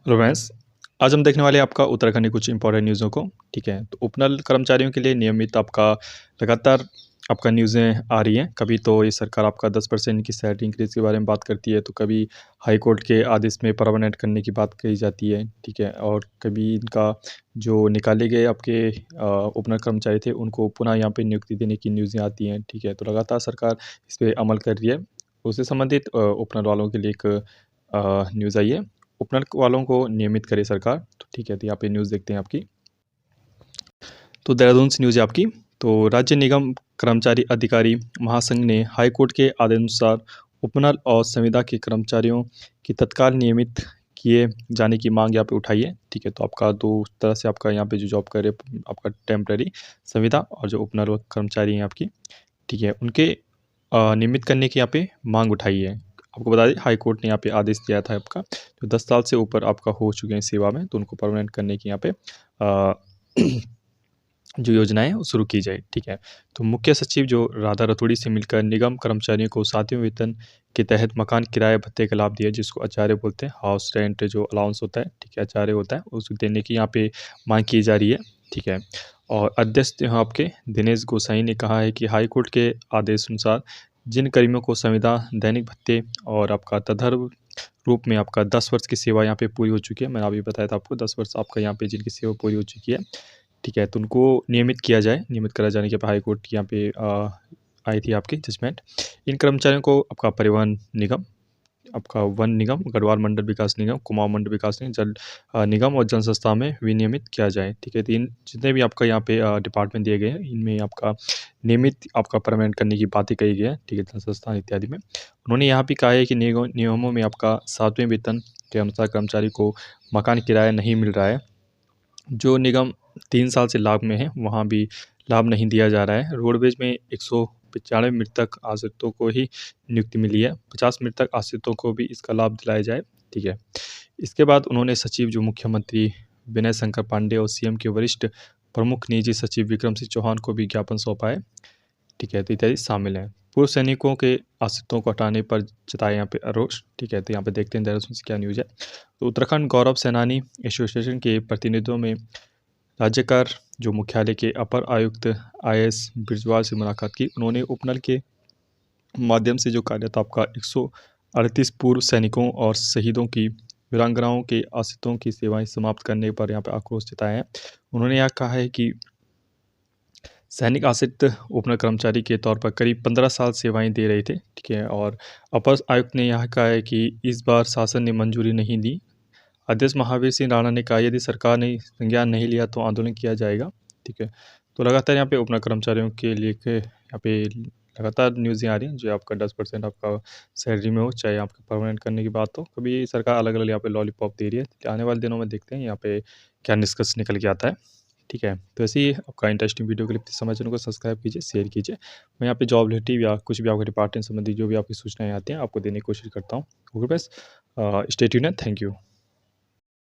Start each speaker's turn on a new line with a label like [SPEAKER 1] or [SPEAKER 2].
[SPEAKER 1] Hello friends, आज हम देखने वाले हैं आपका उत्तराखंड की कुछ इंपॉर्टेंट न्यूज़ों को। ठीक है, तो उपनल कर्मचारियों के लिए नियमित आपका लगातार आपका न्यूज़ें आ रही हैं। कभी तो ये सरकार आपका 10% की सैलरी इंक्रीज़ के बारे में बात करती है, तो कभी हाई कोर्ट के आदेश में परमानेंट करने की बात कही जाती है। ठीक है, और कभी इनका जो निकाले गए आपके उपनल कर्मचारी थे, उनको पुनः यहाँ पे नियुक्ति देने की न्यूज़ें आती हैं। ठीक है, तो लगातार सरकार इस पे अमल कर रही है। उससे संबंधित उपनल वालों के लिए एक न्यूज़ आई है। उपनल वालों को नियमित करे सरकार। तो ठीक है, तो यहाँ पे न्यूज़ देखते हैं आपकी। तो देहरादून से न्यूज़ है आपकी। तो राज्य निगम कर्मचारी अधिकारी महासंघ ने हाईकोर्ट के आदेशानुसार उपनल और संविदा के कर्मचारियों की तत्काल नियमित किए जाने की मांग यहाँ पे उठाई है। ठीक है, तो आपका दो तरह से आपका यहाँ पे जो जॉब करे आपका टेम्प्रेरी संविदा और जो उपनल कर्मचारी हैं आपकी, ठीक है, उनके नियमित करने की यहाँ पे मांग उठाई है। आपको बता दें हाई कोर्ट ने यहाँ पे आदेश दिया था आपका जो 10 साल से ऊपर आपका हो चुके हैं सेवा में, तो उनको परमानेंट करने की यहाँ पे जो योजना है वो शुरू की जाए। ठीक है, तो मुख्य सचिव जो राधा रतूड़ी से मिलकर निगम कर्मचारियों को 7वें वेतन के तहत मकान किराए भत्ते का लाभ दिया, जिसको आचार्य बोलते हैं, हाउस रेंट जो अलाउंस होता है, ठीक है, आचार्य होता है, उसको देने की यहाँ पे मांग की जा रही है। ठीक है, और अध्यक्ष यहाँ आपके दिनेश गोसाई ने कहा है कि हाईकोर्ट के आदेश अनुसार जिन कर्मियों को संविदा, दैनिक भत्ते और आपका तदर्भ रूप में आपका 10 वर्ष की सेवा यहाँ पे पूरी हो चुकी है। मैंने अभी बताया था आपको 10 वर्ष आपका यहाँ पे जिनकी सेवा पूरी हो चुकी है, ठीक है, तो उनको नियमित किया जाए। नियमित करा जाने के बाद हाई कोर्ट यहाँ पे आई थी आपकी जजमेंट। इन कर्मचारियों को आपका परिवहन निगम, आपका वन निगम, गढ़वाल मंडल विकास निगम, कुमाऊं मंडल विकास निगम, जल निगम और जन संस्था में विनियमित किया जाए। ठीक है, तो इन जितने भी आपका यहाँ पे डिपार्टमेंट दिए गए हैं, इनमें आपका नियमित आपका परमानेंट करने की बातें कही गई है। ठीक है, जन संस्थान इत्यादि में उन्होंने यहाँ भी कहा है कि नियमों में आपका 7वें वेतन के अनुसार कर्मचारी को मकान किराया नहीं मिल रहा है। जो निगम 3 साल से लाभ में है, वहाँ भी लाभ नहीं दिया जा रहा है। रोडवेज में 195 मृतक आश्रितों को ही नियुक्ति मिली है। 50 मृतक आश्रितों को भी इसका लाभ दिलाया जाए। ठीक है, इसके बाद उन्होंने सचिव जो मुख्यमंत्री विनय शंकर पांडे और सीएम के वरिष्ठ प्रमुख निजी सचिव विक्रम सिंह चौहान को भी ज्ञापन सौंपा है। ठीक है, तो इत्यादि शामिल हैं। पूर्व सैनिकों के आश्रितों को हटाने पर जताया यहाँ पे आक्रोश। ठीक है, तो यहाँ पे देखते हैं देहरादून से क्या न्यूज़ है। तो उत्तराखंड गौरव सेनानी एसोसिएशन के प्रतिनिधियों में राज्यकार जो मुख्यालय के अपर आयुक्त आईएएस बिरजवाल से मुलाकात की। उन्होंने उपनल के माध्यम से जो कार्य था आपका 138 पूर्व सैनिकों और शहीदों की वीरांगनाओं के आश्रितों की सेवाएं समाप्त करने पर यहाँ पे आक्रोश जताया है। उन्होंने यहाँ कहा है कि सैनिक आश्रित उपनल कर्मचारी के तौर पर करीब 15 साल सेवाएं दे रहे थे। ठीक है, और अपर आयुक्त ने यहाँ कहा है कि इस बार शासन ने मंजूरी नहीं दी। अध्यक्ष महावीर सिंह राणा ने कहा यदि सरकार ने संज्ञान नहीं लिया तो आंदोलन किया जाएगा। ठीक है, तो लगातार यहाँ पे उपनल कर्मचारियों के लिए यहाँ पे लगातार न्यूज़ें आ रही हैं जो आपका 10% आपका सैलरी में हो, चाहे आपका परमानेंट करने की बात हो। कभी सरकार अलग अलग यहाँ पे लॉलीपॉप दे रही है। तो आने वाले दिनों में देखते हैं यहाँ पे क्या निष्कर्ष निकल के आता है। ठीक है, तो ऐसे ही आपका इंटरेस्टिंग वीडियो के लिए प्लीज़ हमारे चैनल को सब्सक्राइब कीजिए, शेयर कीजिए। मैं यहाँ पे जॉब रिलेटिव या कुछ भी आपके डिपार्टमेंट संबंधी जो भी आपकी सूचनाएं आती हैं आपको देने की कोशिश करता हूँ। ओके बस, स्टे ट्यून्ड, थैंक यू।